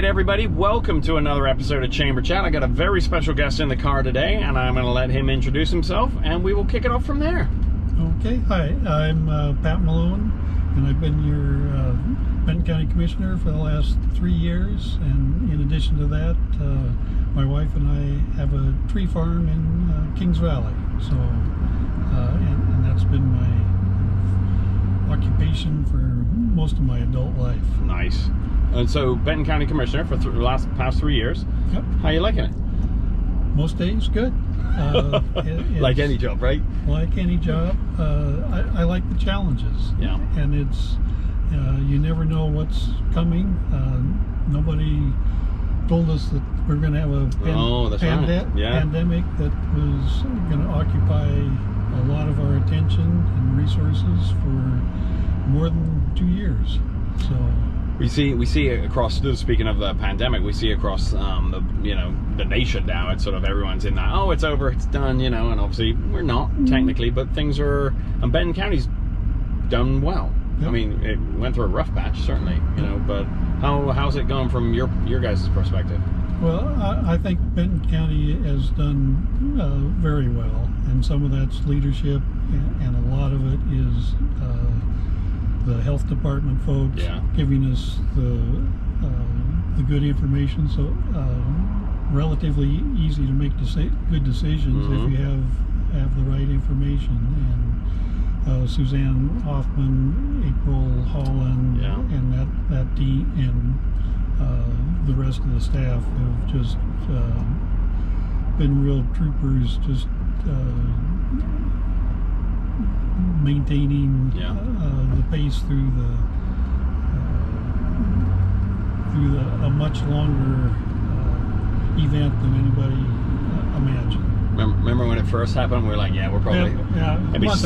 right, everybody, welcome to another episode of Chamber Chat. I got a very special guest in the car today, and I'm going to let him introduce himself, and we will kick it off from there. Okay, hi, I'm Pat Malone, and I've been your Benton County Commissioner for the last 3 years, and in addition to that, my wife and I have a tree farm in Kings Valley, so, and that's been my occupation for most of my adult life. Nice. And so, Benton County Commissioner for the past 3 years. Yep. How you liking it? Most days, good. Like any job, right? Like any job. I like the challenges. Yeah. And it's, you never know what's coming. Nobody told us that we're going to have a pandemic that was going to occupy a lot of our attention and resources for more than 2 years. So we see across. Speaking of the pandemic, we see across the nation now. It's sort of everyone's in that. Oh, it's over, it's done, and obviously we're not technically, but things are. And Benton County's done well. Yep. I mean, it went through a rough patch, certainly, but how's it going from your guys' perspective? Well, I think Benton County has done very well, and some of that's leadership, and a lot of it is the health department folks giving us the good information. So relatively easy to make good decisions if you have the right information. And Suzanne Hoffman, April Holland, and that team, and the rest of the staff have just been real troopers, just maintaining the pace through a much longer event than anybody imagined. Remember when it first happened? We were like, we're probably a month,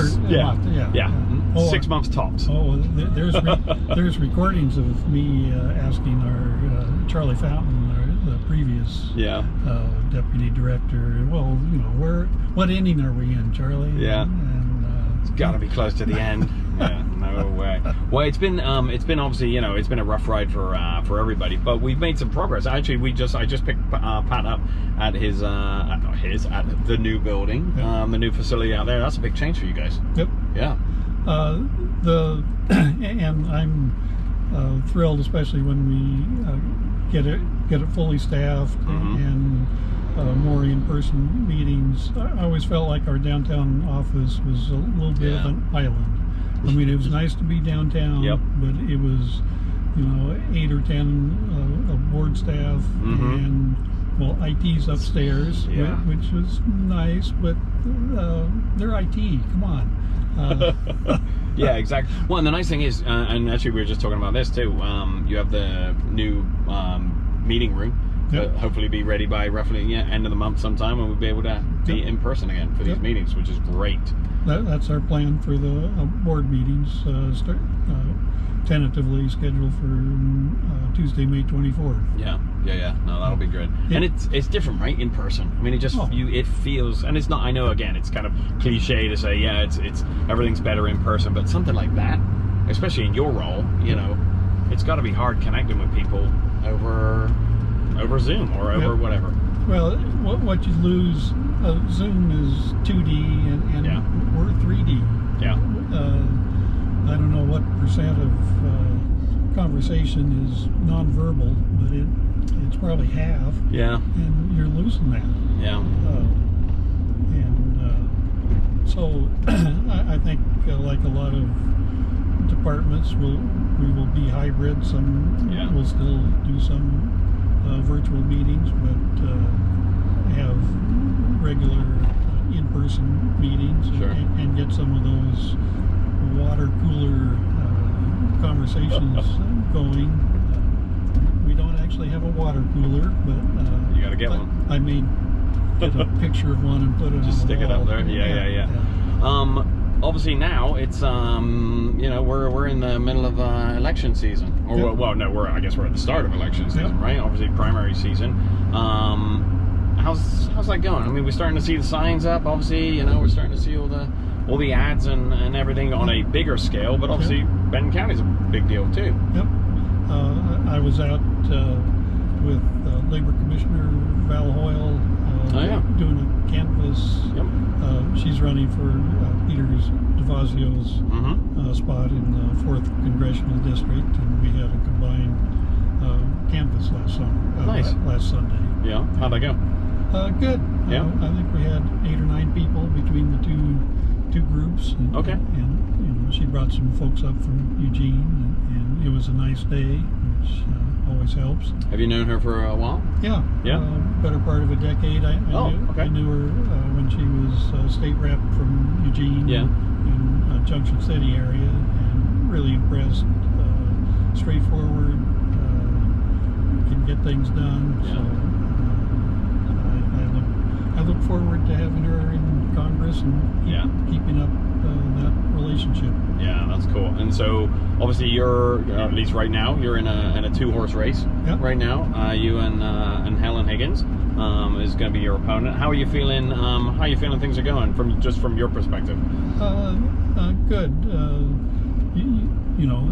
6 months tops. Oh, there's recordings of me asking our Charlie Fountain, the previous deputy director, well, what inning are we in, Charlie? Yeah. And it's got to be close to the end. Yeah, no way. Well, it's been obviously, it's been a rough ride for everybody, but we've made some progress. Actually, I just picked Pat up at at the new building, the new facility out there. That's a big change for you guys. Yep. Yeah. And I'm thrilled, especially when we get it fully staffed and more in-person meetings. I always felt like our downtown office was a little bit of an island. I mean, it was nice to be downtown, but it was, 8 or 10 of board staff and, IT's upstairs, which was nice, but they're IT, come on. Yeah, exactly. Well, and the nice thing is, and actually we were just talking about this too, you have the new meeting room. Hopefully be ready by roughly end of the month sometime, and we'll be able to be in person again for these meetings, which is great. That's our plan for the board meetings, tentatively scheduled for Tuesday, May 24th. Yeah. No, that'll be good. And it's different, right? In person. I mean, it just it feels, and it's not. I know, again, it's kind of cliche to say, it's everything's better in person, but something like that, especially in your role, it's got to be hard connecting with people over Zoom or over whatever. Well, what you lose, Zoom is 2D and we're 3D. Yeah. I don't know what percent of conversation is nonverbal, but it's probably half. Yeah. And you're losing that. Yeah. So I think like a lot of departments, we will be hybrid. Some will still do some virtual meetings, but have regular in-person meetings and get some of those water cooler conversations going. We don't actually have a water cooler, but you gotta get one. I made a picture of one and put it just on stick the it wall. up there. Yeah. Obviously now it's we're in the middle of election season, or I guess we're at the start of election season, right? Obviously primary season. How's that going? I mean, we're starting to see the signs up. Obviously, we're starting to see all the ads and everything on a bigger scale. But obviously, Benton County is a big deal too. Yep. I was out with Labor Commissioner Val Hoyle doing a canvas. Yep. She's running for Peter DeFazio's spot in the 4th Congressional District, and we had a combined canvas last Sunday. Yeah. How'd that go? Good. Yeah. I think we had 8 or 9 people between the two groups. And, Okay. And she brought some folks up from Eugene, and it was a nice day, which always helps. Have you known her for a while? Yeah. Yeah. Better part of a decade. I knew her when she was state rep from Eugene. Yeah. In Junction City area, and really impressed. Straightforward. Can get things done. Yeah. So I look forward to having her in Congress and keeping up that relationship. Yeah, that's cool. And so, obviously, you're at least right now you're in a 2-horse race. Yep. Right now, you and Helen Higgins is going to be your opponent. How are you feeling? How are you feeling things are going from your perspective? Good. You know,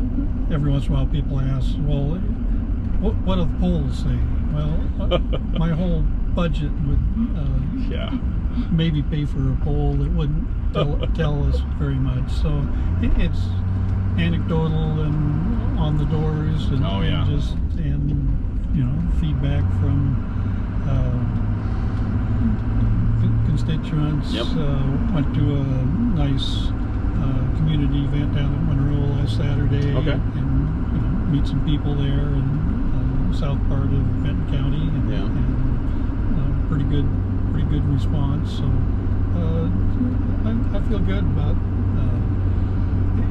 every once in a while people ask, well, what do the polls say? Well, my whole budget would maybe pay for a poll that wouldn't tell us very much. So it's anecdotal and on the doors, and, and you know, feedback from constituents. Yep. Went to a nice community event down at Monroe last Saturday. Okay. And you know, meet some people there in south part of Benton County, and pretty good response. So I feel good about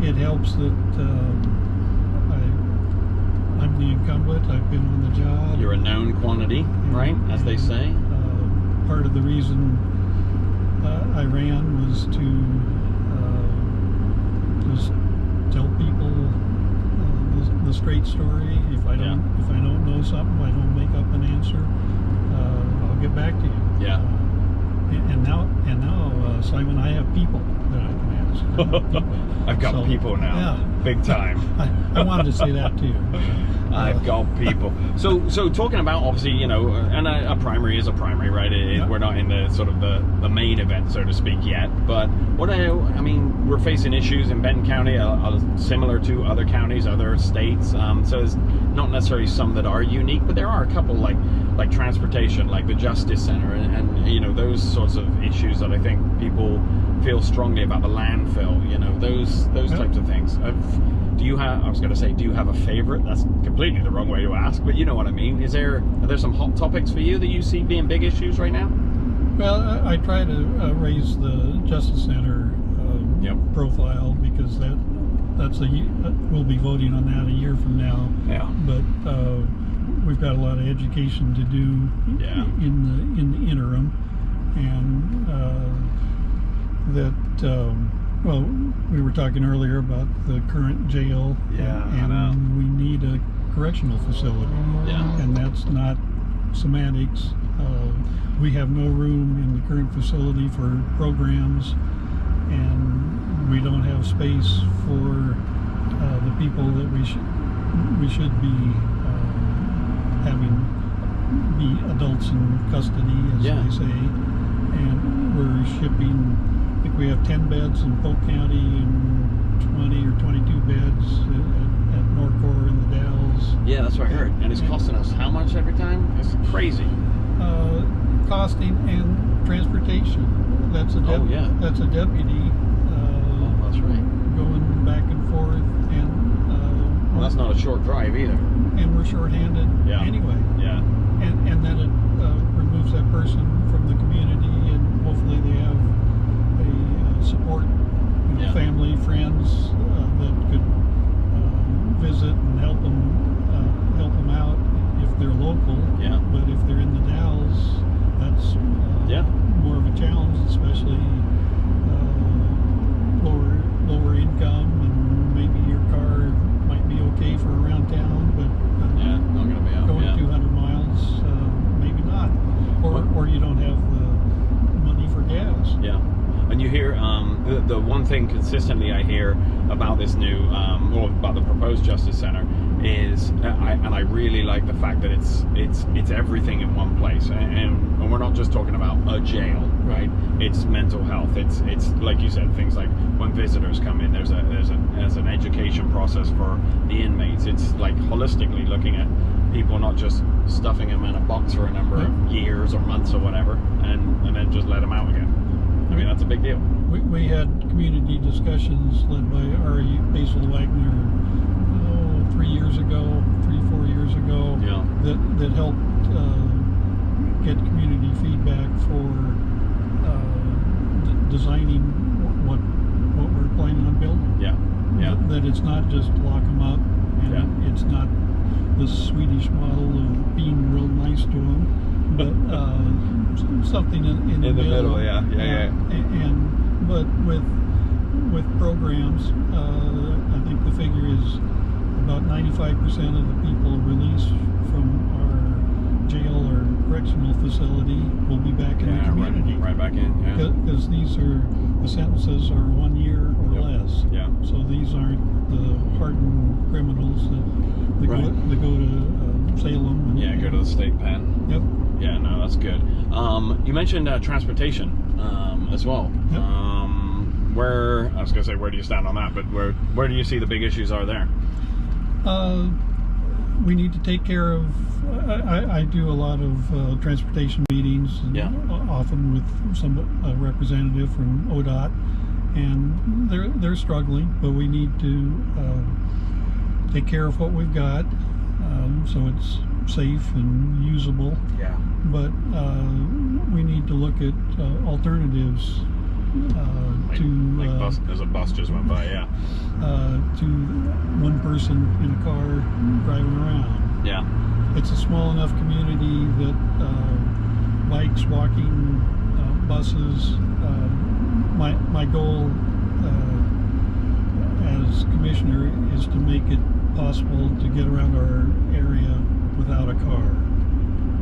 it. Helps that I'm the incumbent. I've been on the job. You're a known quantity, right? As they say. Part of the reason I ran was to just tell people the straight story. If I don't know something, I don't make up an answer. I'll get back to you. Yeah. And now, Simon, I have people that I can ask. I've got people now. Yeah. Big time. I wanted to say that to you. I've got people. So talking about, obviously, you know, and a primary is a primary, right? We're not in the sort of the main event, so to speak, yet. But I mean, we're facing issues in Benton County similar to other counties, other states. So there's not necessarily some that are unique, but there are a couple like transportation, like the Justice Center, and you know, those sorts of issues that I think people feel strongly about. The landfill, you know, those types of things. Do you have a favorite? That's completely the wrong way to ask, but you know what I mean. Are there some hot topics for you that you see being big issues right now? Well, I try to raise the Justice Center profile, because we'll be voting on that a year from now. Yeah. But we've got a lot of education to do in the interim, and well, we were talking earlier about the current jail, and we need a correctional facility. Yeah. And that's not semantics. We have no room in the current facility for programs, and we don't have space for the people that we should be having be adults in custody, as they say. And we're shipping, I think we have 10 beds in Polk County and 20 or 22 beds at Norcor in the Dalles. Yeah, that's what I heard. And it's costing us how much every time? It's crazy. Costing and transportation. That's a deputy. That's right. Going back and forth, and well, that's not a short drive either. And we're shorthanded anyway. Yeah. And then it removes that person from the community, and hopefully they have a support, family, friends that could visit and help them out if they're local. Yeah. But if they're in the Dalles, that's more of a challenge, especially lower income, and maybe your car might be okay for around town, but not going to be out. Going 200 miles, maybe not, or you don't have the money for gas. Yeah. And you hear the one thing consistently I hear about this new, about the proposed Justice Center is, and I really like the fact that it's everything in one place, and we're not just talking about a jail, right? It's mental health. It's like you said, things like when visitors come in, there's an education process for the inmates. It's like holistically looking at people, not just stuffing them in a box for a number of years or months or whatever, and then just let them out again. I mean, that's a big deal. We had community discussions led by Ari Basil Wagner 4 years ago, that helped get community feedback for designing what we're planning on building. That it's not just lock them up, and it's not the Swedish model of being real nice to them, but something in the middle. But with programs, I think the figure is about 95% of the people released from our jail or correctional facility will be back in the community. Right back in, Because the sentences are 1 year or less. So these aren't the hardened criminals that go to Salem. And, go to the state pen. Yeah, no, that's good. You mentioned transportation as well. Where, I was going to say, where do you stand on that? But where do you see the big issues are there? We need to take care of. I do a lot of transportation meetings, and often with some representative from ODOT, and they're struggling. But we need to take care of what we've got, so it's safe and usable. But we need to look at alternatives. As a bus just went by, to one person in a car driving around. It's a small enough community that bikes, walking, buses. My goal as commissioner is to make it possible to get around our area without a car.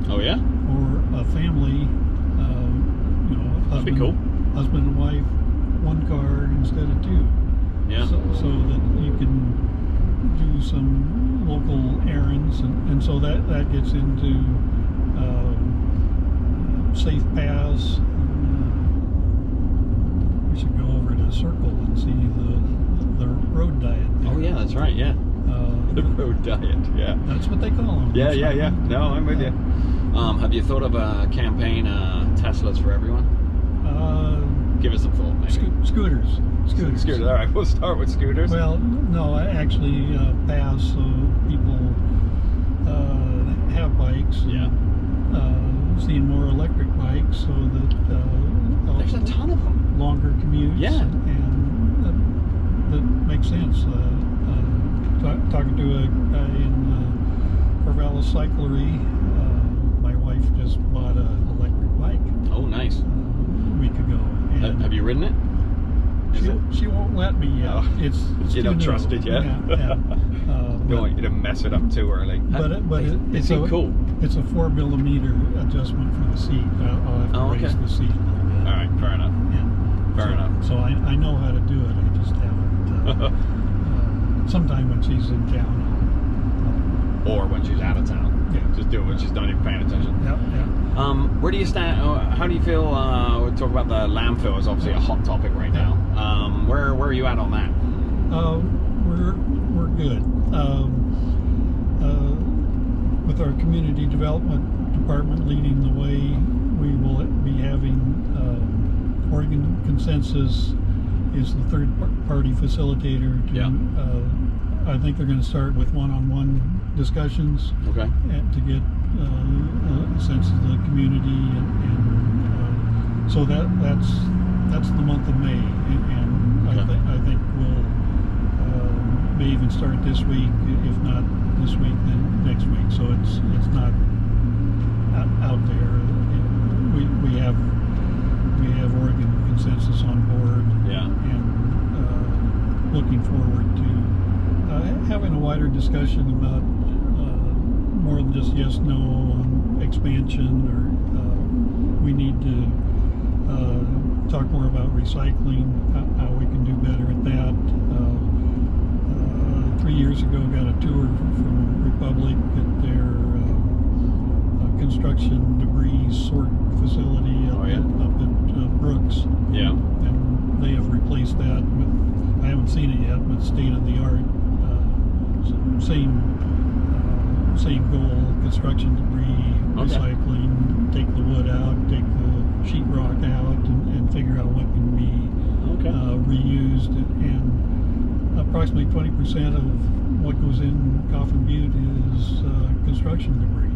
Or a family, that'd be cool. Husband and wife, one car instead of two. So that you can do some local errands, and so that gets into safe paths. We should go over to Circle and see the road diet there. That's right. The road diet. That's what they call them. No, I'm with you. Have you thought of a campaign, Teslas for everyone? Give us some thought, maybe. Scooters. All right, we'll start with scooters. Well, no, actually, paths so people have bikes. Seeing more electric bikes so that there's a ton of them. Longer commutes. And that makes sense. Talking to a guy in Corvallis Cyclery, my wife just bought an electric bike. Oh, nice. A week ago. Have you ridden it? She won't let me yet. Oh. It's you don't trust it yet? Don't want you to mess it up too early. But it's cool. It's a 4mm adjustment for the seat. I'll have to raise the seat a little bit. All right, fair enough. Fair enough. So I know how to do it. I just haven't. Sometime when she's in town. Or when she's out of town. Just do it when she's not even paying attention. Where do you stand? How do you feel? We talk about the landfill is obviously a hot topic right now. Where are you at on that? We're good. With our community development department leading the way, we will be having Oregon Consensus is the third party facilitator to I think they're going to start with one-on-one discussions to get a sense of the community, and so that's the month of May, and I think we'll may even start this week. If not this week, then next week. So it's not out there. We have Oregon Consensus on board, and looking forward to having a wider discussion about more than just yes, no on expansion, or we need to talk more about recycling, how we can do better at that. 3 couple of years ago, got a tour from Republic at their construction debris sort facility up at Brooks. Yeah. And they have replaced that with, I haven't seen it yet, but state of the art, same goal, construction debris, recycling, take the wood out, take the sheetrock out, and figure out what can be reused. And approximately 20% of what goes in Coffin Butte is construction debris.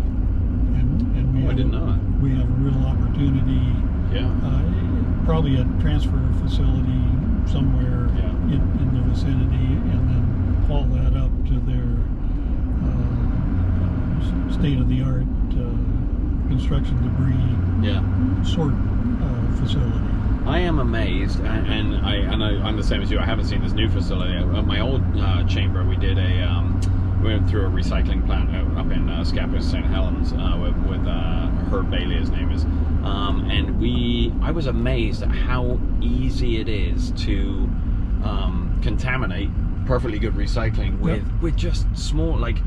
And we I didn't know that. We have a real opportunity. Yeah. Probably a transfer facility somewhere in the vicinity, and then haul that up to their state-of-the-art construction debris sort facility. I am amazed, and I'm the same as you. I haven't seen this new facility. At my old chamber, we did we went through a recycling plant up in Scapa St. Helens with Herb Bailey, his name is, and I was amazed at how easy it is to contaminate perfectly good recycling with just small, like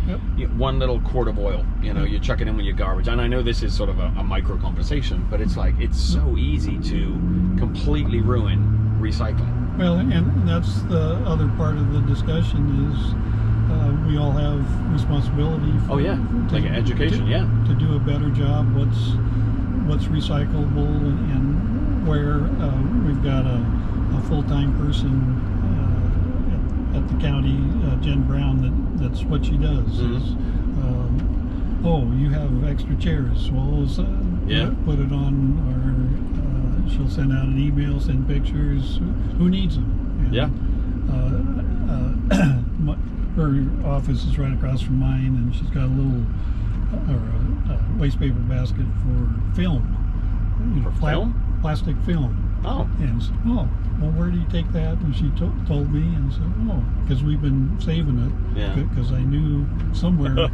one little quart of oil. You chuck it in with your garbage. And I know this is sort of a micro conversation, but it's like it's so easy to completely ruin recycling. Well, and that's the other part of the discussion is we all have responsibility for like education, to do a better job. What's recyclable and where we've got a full-time person at the county, Jen Brown, that's what she does. Is, you have extra chairs. Well, put it on, or she'll send out an email, send pictures. Who needs them? And, her office is right across from mine, and she's got a little waste paper basket for film. Plastic film. Oh. And well, where do you take that? And she told me, and said, because we've been saving it. Yeah. Because I knew somewhere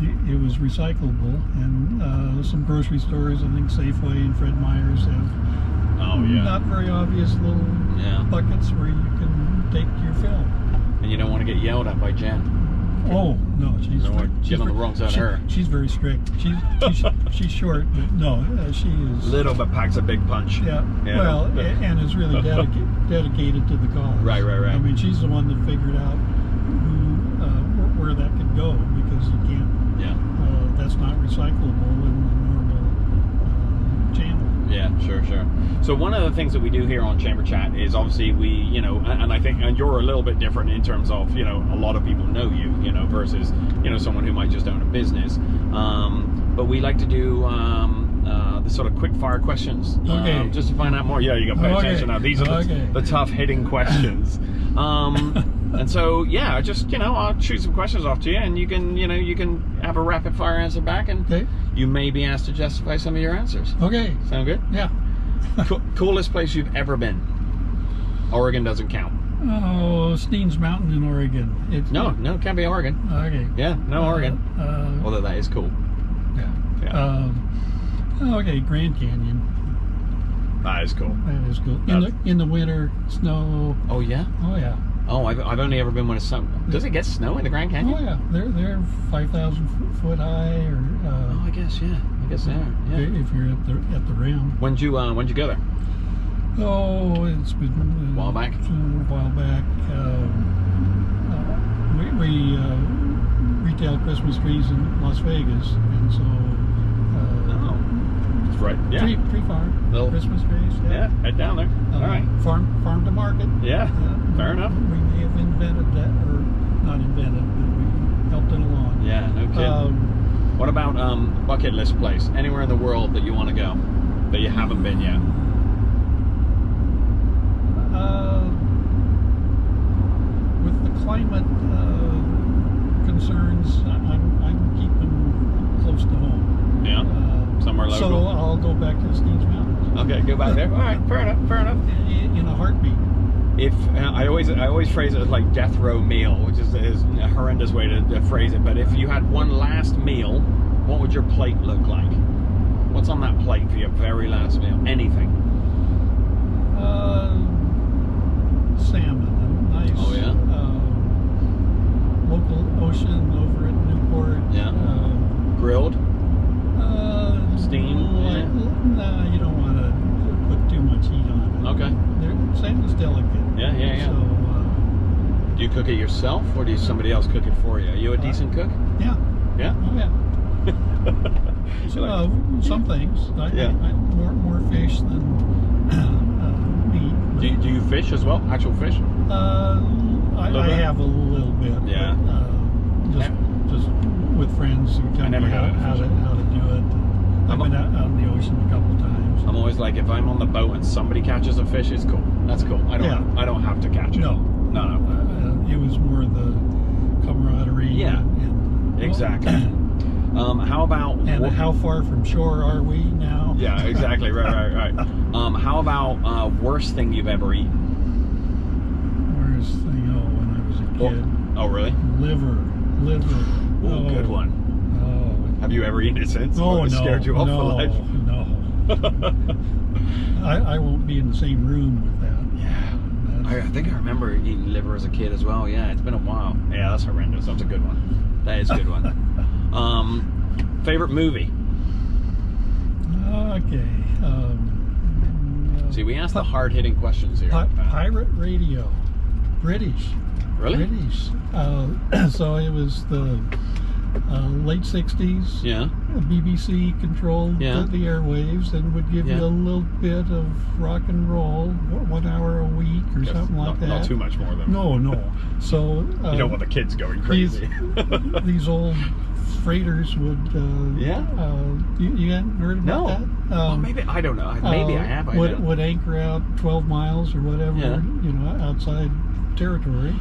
it was recyclable, and some grocery stores, I think Safeway and Fred Meyer's have not very obvious little buckets where you can take your film. And you don't want to get yelled at by Jen. Oh no, she's on the wrong side of her. She's very strict. She's short, but no, she is. Little but packs a big punch. Yeah. Well, and is really dedicated to the cause. Right. I mean, she's the one that figured out where that could go, because you can't. Yeah. That's not recyclable in the normal channel. Yeah, sure. So one of the things that we do here on Chamber Chat is obviously we, and I think, and you're a little bit different in terms of, a lot of people know you, versus, someone who might just own a business. But we like to do the sort of quick fire questions, just to find out more. Yeah, you got to pay attention now. These are the tough hitting questions. And so, just, I'll shoot some questions off to you, and you can have a rapid fire answer back, and you may be asked to justify some of your answers. Okay. Sound good? Yeah. Coolest place you've ever been? Oregon doesn't count. Oh, Steens Mountain in Oregon. No, it can't be Oregon. Okay. Yeah, no Oregon. Although that is cool. Yeah. Okay, Grand Canyon. That is cool. That is cool. In the winter, snow. Oh yeah. Oh yeah. Oh, I've only ever been when it's snow. Does it get snow in the Grand Canyon? Oh yeah, they're 5,000 foot high, or. I guess yeah. If you're at the rim. When'd you go there? Oh, it's been a while back. We retail Christmas trees in Las Vegas, and so. That's right. Yeah. Tree farm. Little Christmas trees. Yeah, head down there. All right. Farm to market. Yeah. Fair enough. We may have invented that, or not invented, but we helped it along. Yeah. No kidding. What about bucket list place? Anywhere in the world that you want to go that you haven't been yet? With the climate concerns, I'm keeping close to home. Yeah. Somewhere local. So I'll go back to the Steens Mountains. Okay, go back there. All right, fair enough. In a heartbeat. If I always phrase it as like death row meal, which is a horrendous way to phrase it. But if you had one last meal, what would your plate look like? What's on that plate for your very last meal? Anything? Salmon, nice. Oh yeah. delicate. Yeah, yeah, yeah. So, Do you cook it yourself, or do somebody else cook it for you? Are you a decent cook? yeah. Yeah? Oh, yeah. Some things. I more fish than meat. Do you fish as well? Actual fish? I have a little bit. Yeah. But, just with friends who tell me how to do it. I've been out in the ocean a couple times. I'm always like, if I'm on the boat and somebody catches a fish, it's cool. That's cool. I don't have to catch it. No. It was more the camaraderie. Yeah. And exactly. How about... And how far from shore are we now? Yeah, exactly. Right. How about worst thing you've ever eaten? Worst thing? Oh, when I was a kid. Oh, really? Liver. Oh, good one. Oh. Have you ever eaten it since? Oh, or it scared you off for life? No. I won't be in the same room with that. Yeah. I think I remember eating liver as a kid as well. Yeah, it's been a while. Yeah, that's horrendous. That's a good one. That is a good one. Favorite movie? Okay. See, we asked the hard-hitting questions here. Pirate Radio. British. Really? British. So it was the late 60s. Yeah. BBC controlled the airwaves and would give you a little bit of rock and roll, 1 hour a week or something like that. Not too much more than. No. So you don't want the kids going crazy. These old freighters would. You hadn't heard about that? Well, maybe I don't know. Maybe I have. Would anchor out 12 miles or whatever. Yeah. Outside territory.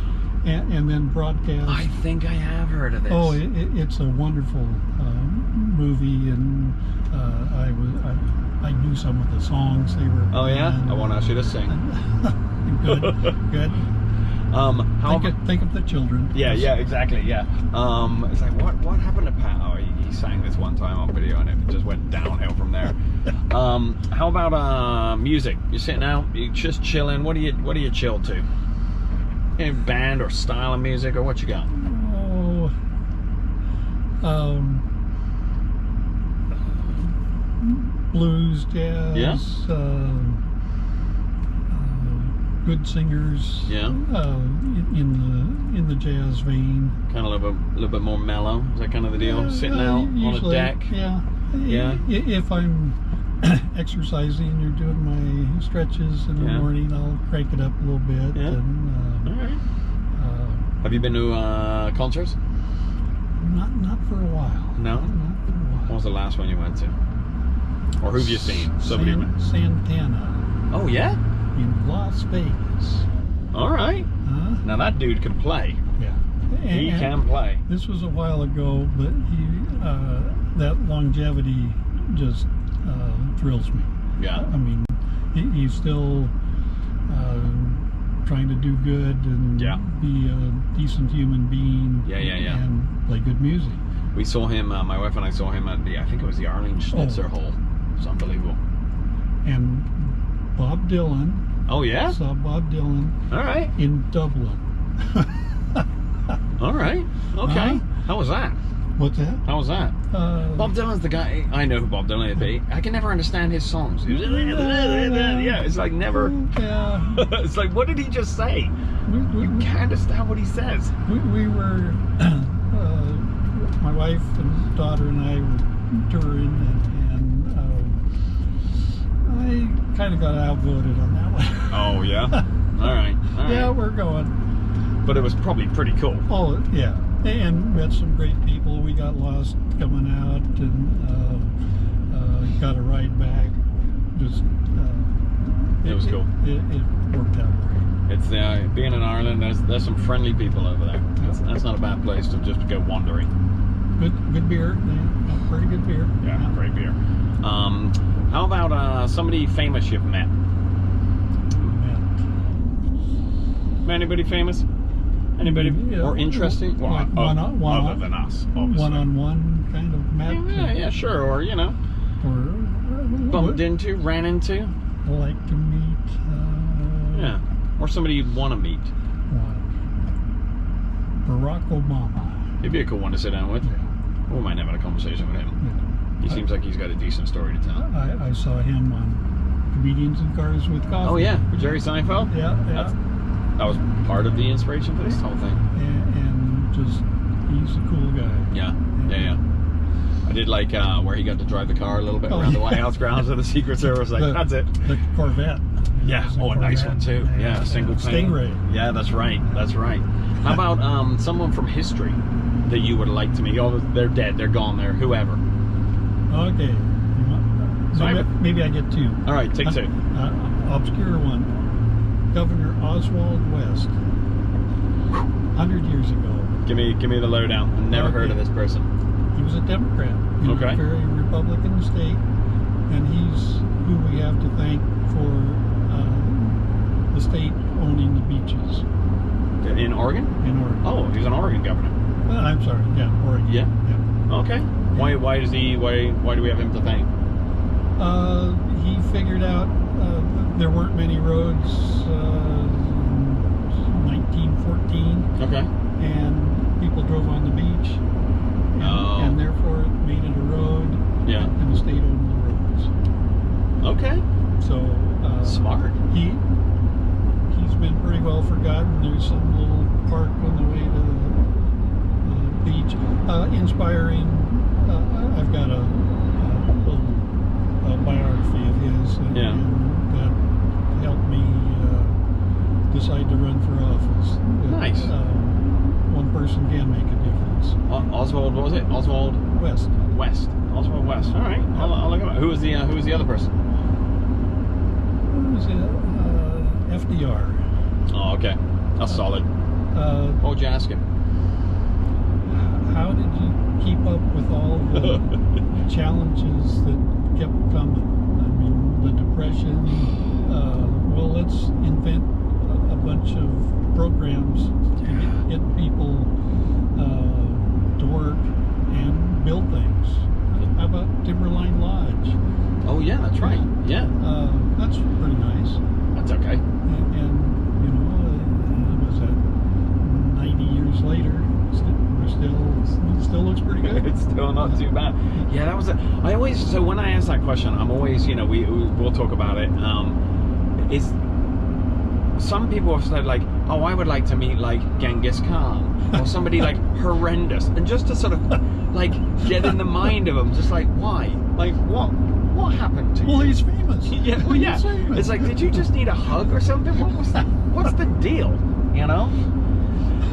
And then broadcast. I think I have heard of this. Oh, it's a wonderful movie, and I knew some of the songs they were. Oh yeah, I won't ask you to sing. Good. Think of the children. Yeah, exactly. Yeah. It's like what happened to Pat? Oh, he sang this one time on video, and it just went downhill from there. How about music? You're sitting out, you just chilling. What do you chill to? Any band or style of music, or what you got? Blues, jazz. Yeah. Good singers. Yeah. In the jazz vein. Kind of a little bit more mellow. Is that kind of the deal? Sitting out usually, on a deck. Yeah. If I'm exercising or doing my stretches in the morning, I'll crank it up a little bit. Yeah. And, all right. Have you been to concerts? Not for a while. No? Not for a while. What was the last one you went to? Or who've you seen? Santana. Oh, yeah? In Las Vegas. All right. Now that dude can play. Yeah. He can play. This was a while ago, but that longevity just thrills me. Yeah. I mean, he's still trying to do good and be a decent human being. Yeah. And play good music. We saw him, my wife and I saw him at I think it was the Arlene Schnitzer Hall. It's unbelievable. And Bob Dylan. Oh, yeah? Saw Bob Dylan. All right. In Dublin. All right. Okay. How was that? What's that? How was that? Bob Dylan's the guy. I know who Bob Dylan is, but I can never understand his songs. Yeah, it's like never. Yeah. It's like, what did he just say? You can't understand what he says. We were, my wife and daughter and I were touring, and I kind of got outvoted on that one. Oh, yeah? All right. Yeah, we're going. But it was probably pretty cool. Oh, yeah. And met some great people. We got lost coming out, and got a ride back. Just it was cool. It worked out great. It's being in Ireland. There's some friendly people over there. That's not a bad place to just go wandering. Good beer. Yeah, pretty good beer. Yeah, great beer. How about somebody famous you've met? Anybody famous? Anybody more interesting? Well, other than us, obviously. One-on-one kind of met. Yeah, sure. Or, Or bumped into, ran into. Like to meet. Yeah. Or somebody you'd want to meet. Barack Obama. He'd be a cool one to sit down with. Yeah. We might have a conversation with him. Yeah. He seems like he's got a decent story to tell. I saw him on Comedians in Cars with Coffee. Oh yeah, Jerry Seinfeld. Yeah, yeah. That was part of the inspiration for this whole thing. And just, he's a cool guy. Yeah. I did like where he got to drive the car a little bit around the White House grounds of the Secret Service. Like, that's it. The Corvette. Yeah. Oh, a nice one too. Yeah, a single pane. Stingray. Yeah, that's right. That's right. How about someone from history that you would like to meet? Oh, they're dead. They're gone. They're whoever. Okay. Maybe I get two. All right, take two. Obscure one. Governor Oswald West. 100 years ago. Give me the lowdown. I've never heard of this person. He was a Democrat in a very Republican state, and he's who we have to thank for the state owning the beaches. In Oregon? In Oregon. Oh, he's an Oregon governor. I'm sorry. Yeah, Oregon. Yeah. Okay. Yeah. Why do we have him to thank? He figured out there weren't many roads in 1914. Okay. And people drove on the beach. And therefore it made it a road. Yeah. And the state owned the roads. Okay. So smart. He's been pretty well forgotten. There's some little park on the way to the beach. Inspiring. I've got a little biography of his, and that helped me decide to run for office. Nice. One person can make a difference. Oswald, what was it? Oswald West. Oswald West. All right. I'll look him up. Who was the other person? Who was it? FDR. Oh, okay. That's solid. What would you ask him? How did you keep up with all the challenges that kept coming? I mean, the Depression. Well, let's invent a bunch of programs to get people to work and build things. How about Timberline Lodge? Oh yeah, that's right. Yeah. That's pretty nice. That's okay. And you know, was that 90 years later? Still looks pretty good. It's still not too bad. Yeah, that was it. So when I ask that question, I'm always, we'll talk about it. Is some people have said like, oh, I would like to meet like Genghis Khan or somebody like horrendous, and just to sort of like get in the mind of them, just like why, like what happened to you? Well, he's famous. Yeah, well, yeah. It's like, did you just need a hug or something? What was that? What's the deal? You know?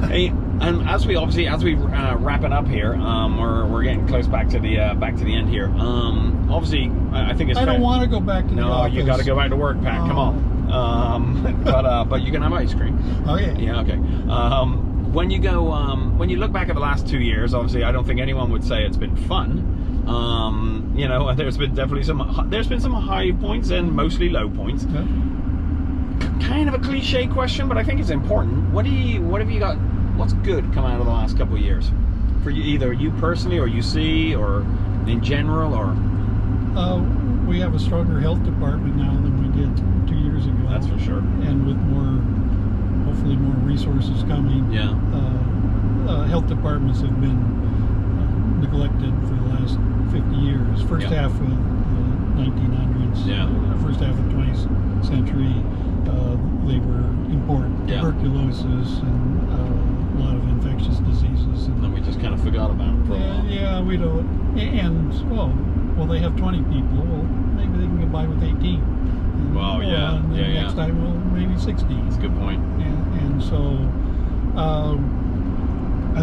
Hey, and as we wrapping up here, we're getting close back to the end here. Obviously, I think it's. I don't want to go back to the office. No, you got to go back to work, Pat. Come on. But you can have ice cream. Oh yeah. Yeah. Okay. When you go, when you look back at the last 2 years, obviously, I don't think anyone would say it's been fun. There's been some high points and mostly low points. Yeah. Kind of a cliche question, but I think it's important. What have you got? What's good come out of the last couple of years for you, either you personally, or you see, or in general, or? We have a stronger health department now than we did 2 years ago. That's for sure. And with hopefully more resources coming. Yeah. Health departments have been neglected for the last 50 years. First half of the 1900s. Yeah. First half of the 20th century. They were important. Yeah. Tuberculosis and a lot of infectious diseases. And then we just kind of forgot about it for a while. Yeah, we don't. And, well, they have 20 people. Well, maybe they can get by with 18. And, Well, yeah. And then next time, well, maybe 16. That's a good point. And so, I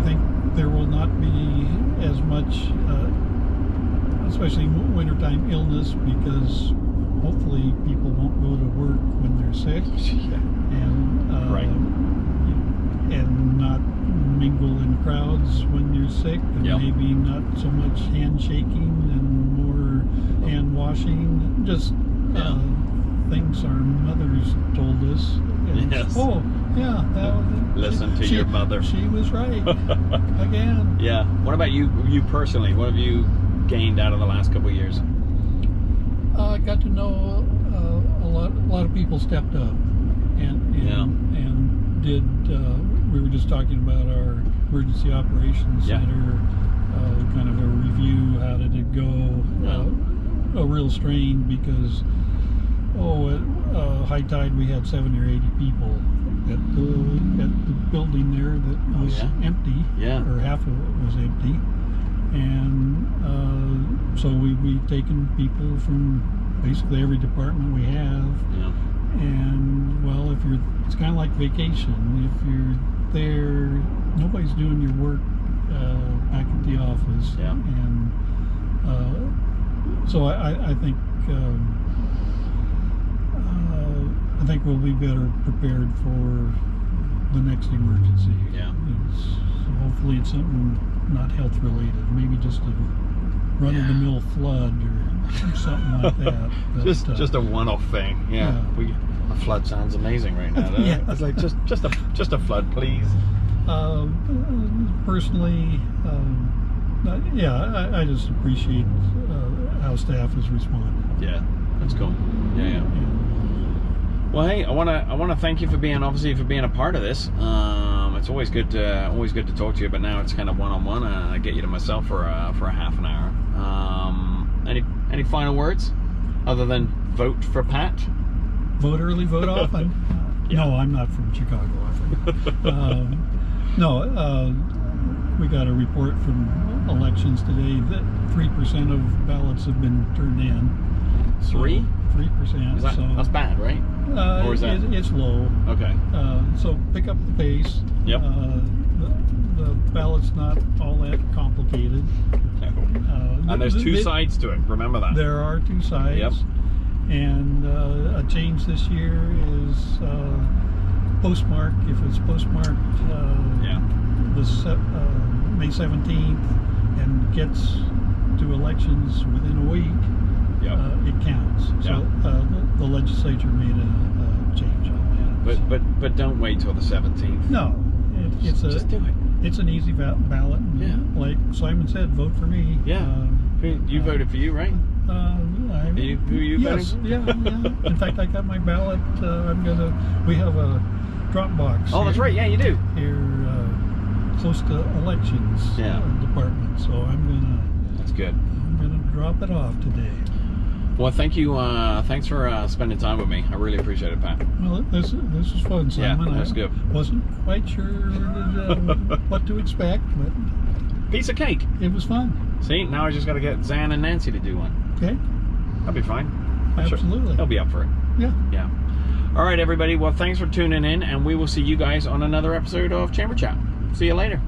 think there will not be as much, especially wintertime illness, because hopefully people won't go to work when they're sick. And right. And not mingle in crowds when you're sick, and maybe not so much handshaking and more hand washing. Just things our mothers told us. And yes. Oh, yeah. Listen to your mother. She was right. Again. Yeah. What about you personally? What have you gained out of the last couple of years? I got to know a lot of people stepped up and did. We were just talking about our emergency operations center, kind of a review. How did it go? A real strain because At high tide we had 70 or 80 people at the building there that was empty. Yeah. Or half of it was empty. And so we taken people from basically every department we have. Yeah. And well, it's kind of like vacation. If you're there, nobody's doing your work back at the office. Yeah. And so I think we'll be better prepared for the next emergency. Yeah. Hopefully it's something not health related, maybe just a run-of-the-mill flood or something like that. But, just a one-off thing. Yeah. A flood sounds amazing right now. Yeah. It's like just a flood, please. Personally, I just appreciate how staff has responded. Yeah, that's cool. Yeah. Well, hey, I wanna thank you for being a part of this. It's always good to talk to you, but now it's kind of one-on-one. I get you to myself for a half an hour. Any final words other than vote for Pat? Vote early, vote often. No, I'm not from Chicago, I think. We got a report from elections today that 3% of ballots have been turned in. 3%. That's bad, right? Or is that? It's low. Okay. So pick up the pace. Yep. The ballot's not all that complicated. And there's two sides to it. Remember that. There are two sides. Yep. And a change this year is postmark. If it's postmarked May 17th and gets to elections within a week, it counts. So the legislature made a change on that. But don't wait till the 17th. No, just do it. It's an easy ballot. Yeah. Like Simon said, vote for me. Yeah. You voted for you, right? Who you yes, voting? Yeah. In fact, I got my ballot. We have a drop box. Oh, that's right. Yeah, you do. Here, close to elections department. So That's good. I'm gonna drop it off today. Well, thank you. Thanks for spending time with me. I really appreciate it, Pat. Well, this was fun, Simon. Yeah, that's good. Wasn't quite sure what to expect, but piece of cake. It was fun. See, now I just got to get Zan and Nancy to do one. Okay. That'll be fine. Absolutely. Sure they'll be up for it. Yeah. Yeah. All right, everybody. Well, thanks for tuning in, and we will see you guys on another episode of Chamber Chat. See you later.